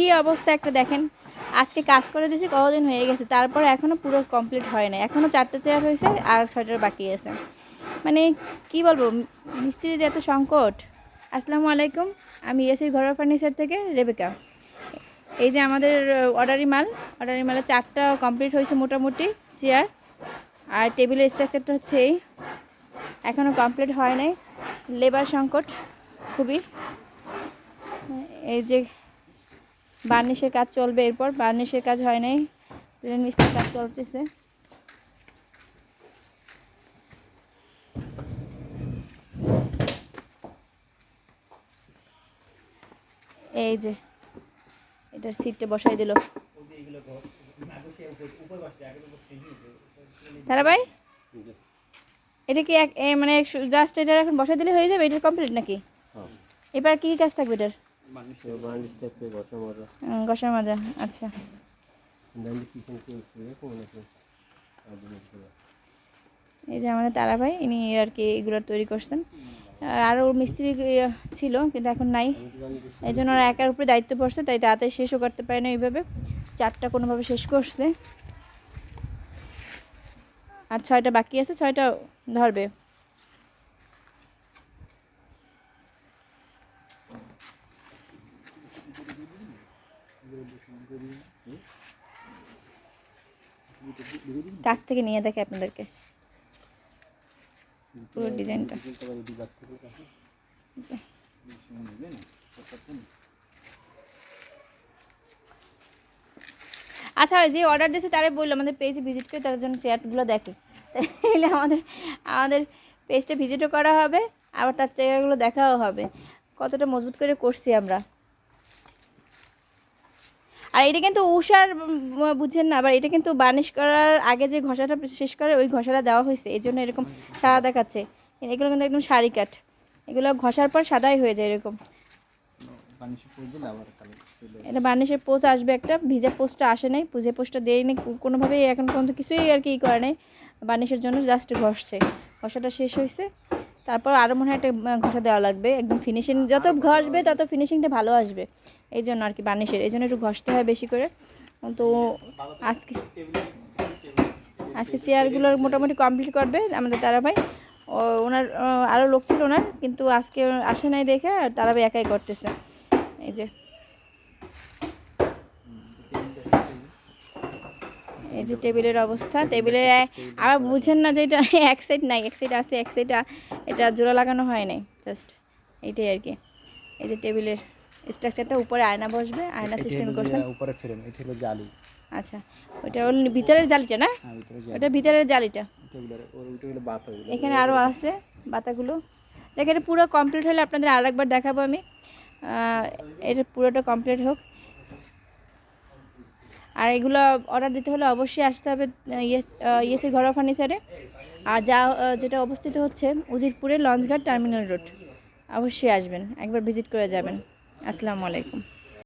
কি অবস্থা একটা দেখেন। আজকে কাজ করে দিয়েছি, কতদিন হয়ে গেছে, তারপর এখনও পুরো কমপ্লিট হয় না। এখনও 4টা চেয়ার হয়েছে আর 6টার বাকি আছে। মানে কি বলবো, মিস্ত্রির যে এত সংকট। আসসালামু আলাইকুম, আমি এসির ঘরোয়া ফার্নিচার থেকে রেবেকা। এই যে আমাদের অর্ডারি মালে 4টা কমপ্লিট হয়েছে মোটামুটি চেয়ার, আর টেবিলের স্ট্রাকচারটা হচ্ছে এই, এখনও কমপ্লিট হয় নাই। লেবার সংকট খুবই। এই যে বার্নিশের কাজ চলবে, এরপর বার্নিশের কাজ হয় নাই, মিস্ত্রির কাজ চলতেছে। এই যে এটার সিটটা বসাই দিল তারা ভাই। এটা কি মানে জাস্ট এটা এখন বসাই দিলে হয়ে যাবে? এটা কমপ্লিট নাকি? এবার কি কাজ থাকবে এটার? ঘষা মাজা। আচ্ছা, এই যে আমাদের তারা ভাই, ইনি আর কি এগুলো তৈরি করছেন। আরও মিস্ত্রি ছিল কিন্তু এখন নাই, এই জন্য ওরা একার উপরে দায়িত্ব পড়ছে, তাই তাড়াতাড়ি শেষও করতে পারে না। এইভাবে 4টা কোনোভাবে শেষ করছে, আর 6টা বাকি আছে, 6টা ধরবে। কাছ থেকে নিয়ে দেখে আপনাদেরকে পুরো ডিজাইনটা। আচ্ছা, যে অর্ডার দিয়েছে তারা বললো আমাদের পেজে ভিজিট করে তার জন্য চেয়ারগুলো দেখে, তাহলে আমাদের পেজটা ভিজিটও করা হবে, আবার তার চেয়ারগুলো দেখাও হবে কতটা মজবুত করে করছি আমরা। আর এটা কিন্তু উষার, বুঝছেন না, আবার এটা কিন্তু বার্নিশ করার আগে যে ঘষাটা শেষ করে ওই ঘষাটা দেওয়া হয়েছে, এই জন্য এরকম সাদা দেখাচ্ছে। এগুলো কিন্তু একদম সারি কাঠ, এগুলো ঘষার পর সাদাই হয়ে যায় এরকম। এটা বার্নিশের পোস্ট আসবে একটা, ভিজা পোস্টটা আসে নাই, ভিজা পোস্টটা দেয়নি কোনোভাবেই এখন পর্যন্ত, কিছুই আর কি করে নাই। বার্নিশের জন্য জাস্ট ঘষছে, ঘষাটা শেষ হয়েছে, তারপর আরও মনে হয় একটা ঘষা দেওয়া লাগবে। একদম ফিনিশিং যত ঘষবে তত ফিনিশিংটা ভালো আসবে, এই জন্য আর কি বার্নিশের, এই জন্য একটু ঘষতে হয় বেশি করে। তো আজকে চেয়ারগুলোর মোটামুটি কমপ্লিট করবে আমাদের তারা ভাই। ওনার আরও লোক ছিল ওনার, কিন্তু আজকে আসে নাই দেখে আর তারা ভাই একাই করতেছে। এই যে এই যে টেবিলের অবস্থা, টেবিলের আবার বুঝেন না যে এটা এক সাইড নাই, এক সাইড আছে, এক সাইড এটা জোড়া লাগানো হয় নাই, জাস্ট এইটাই আর কি। এই যে টেবিলের স্ট্রাকচারটা, উপরে আয়না বসবে, আয়না সিস্টেম করছেন, উপরে ফ্রেম, এটা হলো জালি। আচ্ছা, ওইটা হলো ভিতরের জালিটা না? ওটা ভিতরের জালিটা, এখানে আরও আছে বাতাগুলো। দেখে এটা পুরো কমপ্লিট হলে আপনাদের আর একবার দেখাবো আমি। এটা পুরোটা কমপ্লিট হোক। আর এগুলো অর্ডার দিতে হলে অবশ্যই আসতে হবে ইয়েসের ঘরোয়া ফার্নিচারে। আর যেটা অবস্থিত হচ্ছে উজিরপুরে লঞ্চঘাট টার্মিনাল রোড, অবশ্যই আসবেন, একবার ভিজিট করে যাবেন। আসসালামু আলাইকুম।